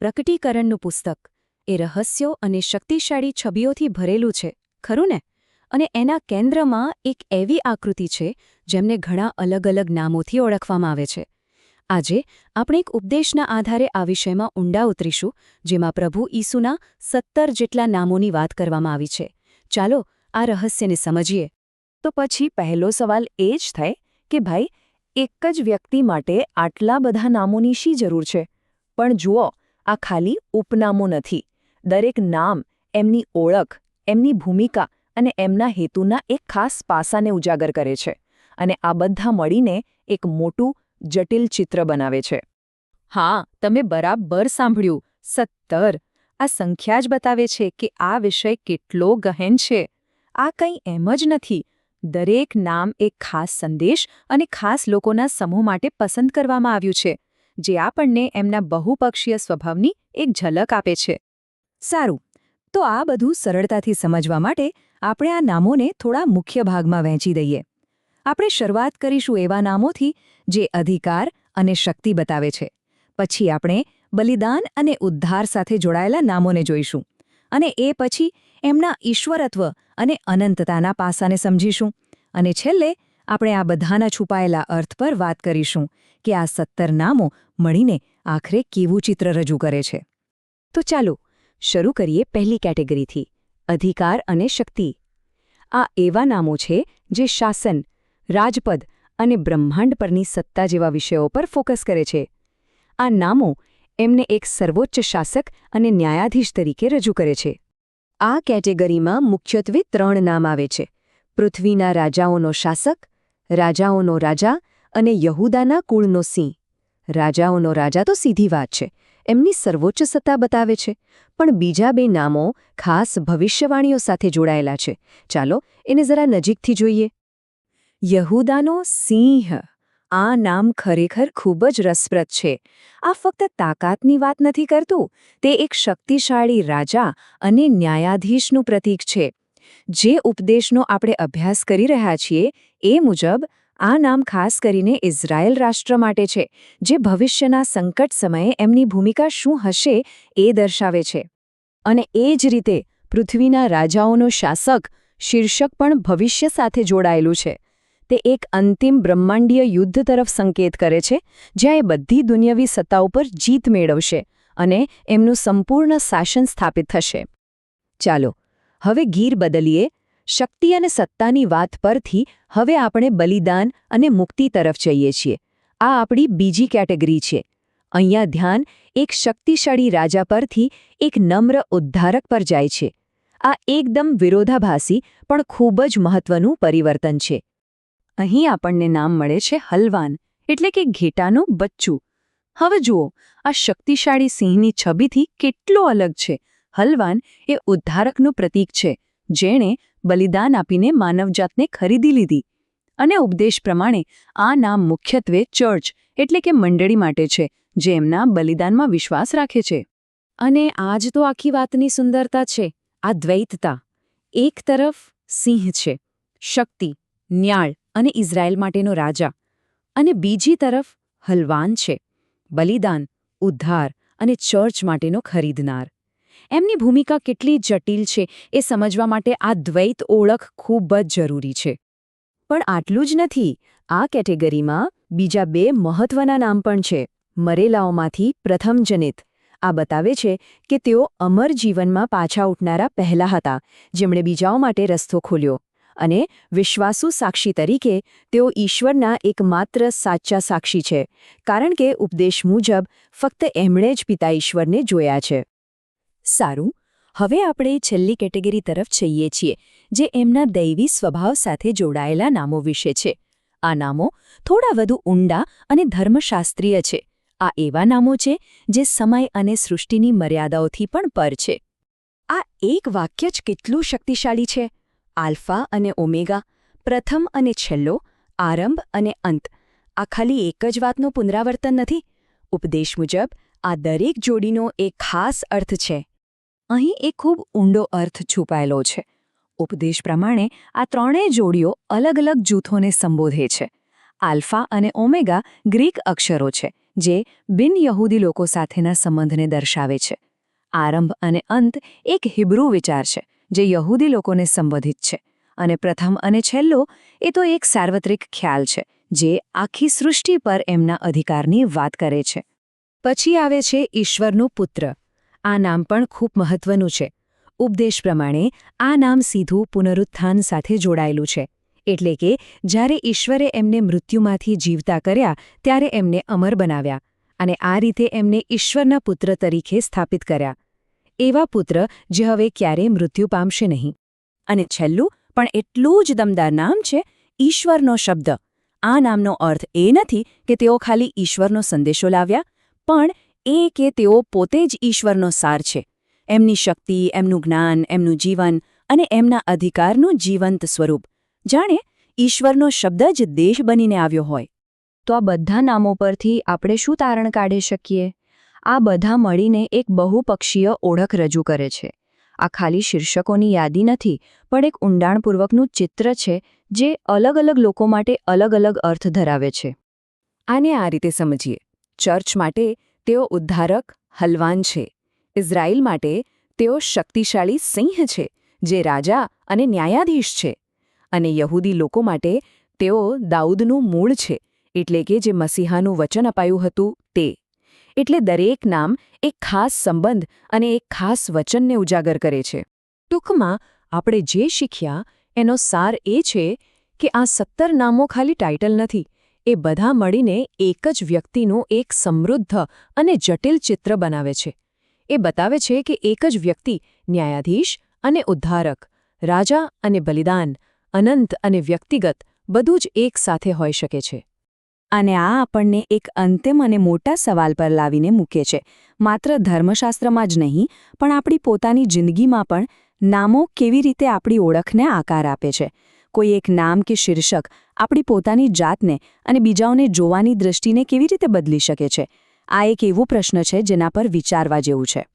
પ્રકટીકરણનું પુસ્તક એ રહસ્યો અને શક્તિશાળી છબીઓથી ભરેલું છે, ખરું ને? અને એના કેન્દ્રમાં એક એવી આકૃતિ છે જેમને ઘણા અલગ અલગ નામોથી ઓળખવામાં આવે છે. આજે આપણે એક ઉપદેશના આધારે આ વિષયમાં ઊંડા ઉતરીશું, જેમાં પ્રભુ ઈસુના 17 જેટલા નામોની વાત કરવામાં આવી છે. ચાલો આ રહસ્યને સમજીએ. તો પછી પહેલો સવાલ એ જ થાય કે ભાઈ, એક જ વ્યક્તિ માટે આટલા બધા નામોની શી જરૂર છે? પણ જુઓ, આ ખાલી ઉપનામો નથી. દરેક નામ એમની ઓળખ, એમની ભૂમિકા અને એમના હેતુના એક ખાસ પાસાને ઉજાગર કરે છે. અને આ બધા મળીને એક મોટું, જટિલ ચિત્ર બનાવે છે. હા, તમે બરાબર સાંભળ્યું. 17. આ સંખ્યા જ બતાવે છે કે આ વિષય કેટલો ગહેન છે. આ કંઈ એમ જ નથી. દરેક નામ એક ખાસ સંદેશ અને ખાસ લોકોના સમૂહ માટે પસંદ કરવામાં આવ્યું છે, જે આપણને એમના બહુપક્ષીય સ્વભાવની એક ઝલક આપે છે. સારું, તો આ બધું સરળતાથી સમજવા માટે આપણે આ નામોને થોડા મુખ્ય ભાગમાં વહેંચી દઈએ. આપણે શરૂઆત કરીશું એવા નામોથી જે અધિકાર અને શક્તિ બતાવે છે. પછી આપણે બલિદાન અને ઉદ્ધાર સાથે જોડાયેલા નામોને જોઈશું. અને એ પછી એમના ઈશ્વરત્વ અને અનંતતાના પાસાને સમજીશું. અને છેલ્લે આપણે આ બધાના છુપાયેલા અર્થ પર વાત કરીશું કે આ 17 નામો મળીને આખરે કેવું ચિત્ર રજૂ કરે છે. તો ચાલો શરૂ કરીએ પહેલી કેટેગરીથી, અધિકાર અને શક્તિ. આ એવા નામો છે જે શાસન, રાજપદ અને બ્રહ્માંડ પરની સત્તા જેવા વિષયો પર ફોકસ કરે છે. આ નામો એમને એક સર્વોચ્ચ શાસક અને ન્યાયાધીશ તરીકે રજૂ કરે છે. આ કેટેગરીમાં મુખ્યત્વે 3 નામ આવે છે: પૃથ્વીના રાજાઓનો શાસક, રાજાઓનો રાજા અને યહૂદાના કુળનો સિંહ. રાજાઓનો રાજા તો સીધી વાત છે, એમની સર્વોચ્ચ સત્તા બતાવે છે. પણ બીજા 2 નામો ખાસ ભવિષ્યવાણીઓ સાથે જોડાયેલા છે. ચાલો એને જરા નજીકથી જોઈએ. યહૂદાનો સિંહ. આ નામ ખરેખર ખૂબ જ રસપ્રદ છે. આ ફક્ત તાકાતની વાત નથી કરતું, તે એક શક્તિશાળી રાજા અને ન્યાયાધીશનું પ્રતીક છે. જે ઉપદેશનો આપણે અભ્યાસ કરી રહ્યા છીએ એ મુજબ આ નામ ખાસ કરીને ઇઝરાયેલ રાષ્ટ્ર માટે છે, જે ભવિષ્યના સંકટ સમયે એમની ભૂમિકા શું હશે એ દર્શાવે છે. અને એ જ રીતે પૃથ્વીના રાજાઓનો શાસક શીર્ષક પણ ભવિષ્ય સાથે જોડાયેલું છે. તે એક અંતિમ બ્રહ્માંડીય યુદ્ધ તરફ સંકેત કરે છે, જ્યાં એ બધી દુનિયાવી સત્તાઓ પર જીત મેળવશે અને એમનું સંપૂર્ણ શાસન સ્થાપિત થશે. ચાલો હવે ગીર બદલીએ. શક્તિ અને સત્તાની વાત પરથી હવે આપણે બલિદાન અને મુક્તિ તરફ જઈએ છીએ. આ આપણી બીજી કેટેગરી છે. અહીંયા ધ્યાન એક શક્તિશાળી રાજા પરથી એક નમ્ર ઉદ્ધારક પર જાય છે. આ એકદમ વિરોધાભાસી પણ ખૂબ જ મહત્વનું પરિવર્તન છે. અહીં આપણને નામ મળે છે હલવાન, એટલે કે ઘેટાનું બચ્ચું. હવે જુઓ, આ શક્તિશાળી સિંહની છબીથી કેટલો અલગ છે. હલવાન એ ઉદ્ધારકનું પ્રતીક છે, જેણે બલિદાન આપીને માનવજાતને ખરીદી લીધી. અને ઉપદેશ પ્રમાણે આ નામ મુખ્યત્વે ચર્ચ એટલે કે મંડળી માટે છે, જે એમના બલિદાનમાં વિશ્વાસ રાખે છે. અને આ જ તો આખી વાતની સુંદરતા છે, આ દ્વૈતતા. એક તરફ સિંહ છે, શક્તિ, ન્યાય અને ઇઝરાયેલ માટેનો રાજા, અને બીજી તરફ હલવાન છે, બલિદાન, ઉદ્ધાર અને ચર્ચ માટેનો ખરીદનાર. એમની ભૂમિકા કેટલી જટિલ છે એ સમજવા માટે આ દ્વૈત ઓળખ ખૂબ જ જરૂરી છે. પણ આટલું જ નથી. આ કેટેગરીમાં બીજા 2 મહત્વના નામ પણ છે. મરેલાઓમાંથી પ્રથમ જનિત. આ બતાવે છે કે તેઓ અમર જીવનમાં પાછા ઉઠનારા પહેલા હતા, જેમણે બીજાઓ માટે રસ્તો ખોલ્યો. અને વિશ્વાસુ સાક્ષી તરીકે તેઓ ઈશ્વરના એકમાત્ર સાચા સાક્ષી છે, કારણ કે ઉપદેશ મુજબ ફક્ત એમણે જ પિતા ઈશ્વરને જોયા છે. સારું, હવે આપણે છેલ્લી કેટેગરી તરફ જઈએ છીએ, જે એમના દૈવી સ્વભાવ સાથે જોડાયેલા નામો વિશે છે. આ નામો થોડા વધુ ઊંડા અને ધર્મશાસ્ત્રીય છે. આ એવા નામો છે જે સમય અને સૃષ્ટિની મર્યાદાઓથી પણ પર છે. આ એક વાક્ય જ કેટલું શક્તિશાળી છે. આલ્ફા અને ઓમેગા, પ્રથમ અને છેલ્લો, આરંભ અને અંત. આ ખાલી એક જ વાતનું પુનરાવર્તન નથી. ઉપદેશ મુજબ આ દરેક જોડીનો એક ખાસ અર્થ છે. અહીં એક ખૂબ ઊંડો અર્થ છુપાયેલો છે. ઉપદેશ પ્રમાણે આ 3 જોડીઓ અલગ અલગ જૂથોને સંબોધે છે. આલ્ફા અને ઓમેગા ગ્રીક અક્ષરો છે, જે બિન-યહૂદી લોકો સાથેના સંબંધને દર્શાવે છે. આરંભ અને અંત એક હિબ્રુ વિચાર છે જે યહૂદી લોકોને સંબોધિત છે, અને પ્રથમ અને છેલ્લો એ તો એક સાર્વત્રિક ખ્યાલ છે જે આખી સૃષ્ટિ પર એમના અધિકારની વાત કરે છે. પછી આવે છે ઈશ્વરનો પુત્ર. આ નામ પણ ખૂબ મહત્વનું છે. ઉપદેશ પ્રમાણે આ નામ સીધું પુનરુત્થાન સાથે જોડાયેલું છે. એટલે કે જ્યારે ઈશ્વરે એમને મૃત્યુમાંથી જીવતા કર્યા ત્યારે એમને અમર બનાવ્યા, અને આ રીતે એમને ઈશ્વરના પુત્ર તરીકે સ્થાપિત કર્યા. એવા પુત્ર જે હવે ક્યારેય મૃત્યુ પામશે નહીં. અને છેલ્લું પણ એટલું જ દમદાર નામ છે ઈશ્વરનો શબ્દ. આ નામનો અર્થ એ નથી કે તેઓ ખાલી ઈશ્વરનો સંદેશો લાવ્યા, પણ એ કે તેઓ પોતે જ ઈશ્વરનો સાર છે. એમની શક્તિ, એમનું જ્ઞાન, એમનું જીવન અને એમના અધિકારનું જીવંત સ્વરૂપ. જાણે ઈશ્વરનો શબ્દ જ દેહ બનીને આવ્યો હોય. તો આ બધા નામો પરથી આપણે શું તારણ કાઢી શકીએ? આ બધા મળીને એક બહુપક્ષીય ઓળખ રજૂ કરે છે. આ ખાલી શીર્ષકોની યાદી નથી, પણ એક ઊંડાણપૂર્વકનું ચિત્ર છે જે અલગ અલગ લોકો માટે અલગ અલગ અર્થ ધરાવે છે. આને આ રીતે સમજીએ. ચર્ચ માટે તેઓ ઉદ્ધારક, હલવાન છે. ઇઝરાયલ માટે તેઓ શક્તિશાળી સિંહ છે, જે રાજા અને ન્યાયાધીશ છે. અને યહૂદી લોકો માટે તેઓ દાઉદનું મૂળ છે, એટલે કે જે મસીહાનું વચન અપાયું હતું તે. એટલે દરેક નામ એક ખાસ સંબંધ અને એક ખાસ વચનને ઉજાગર કરે છે. ટૂંકમાં આપણે જે શીખ્યા એનો સાર એ છે કે આ 17 નામો ખાલી ટાઇટલ નથી. એ બધા મળીને એક જ વ્યક્તિનું એક સમૃદ્ધ અને જટિલ ચિત્ર બનાવે છે. એ બતાવે છે કે એક જ વ્યક્તિ ન્યાયાધીશ અને ઉદ્ધારક, રાજા અને બલિદાન, અનંત અને વ્યક્તિગત બધું જ એક સાથે હોઈ શકે છે. અને આ આપણને એક અંતિમ અને મોટા સવાલ પર લાવીને મૂકે છે. માત્ર ધર્મશાસ્ત્રમાં જ નહીં, પણ આપણી પોતાની જિંદગીમાં પણ નામો કેવી રીતે આપણી ઓળખને આકાર આપે છે. કોઈ એક નામ કે શીર્ષક આપણી પોતાની જાતને અને બીજાઓને જોવાની દૃષ્ટિને કેવી રીતે બદલી શકે છે? આ એક એવો પ્રશ્ન છે જેના પર વિચારવા જેવું છે.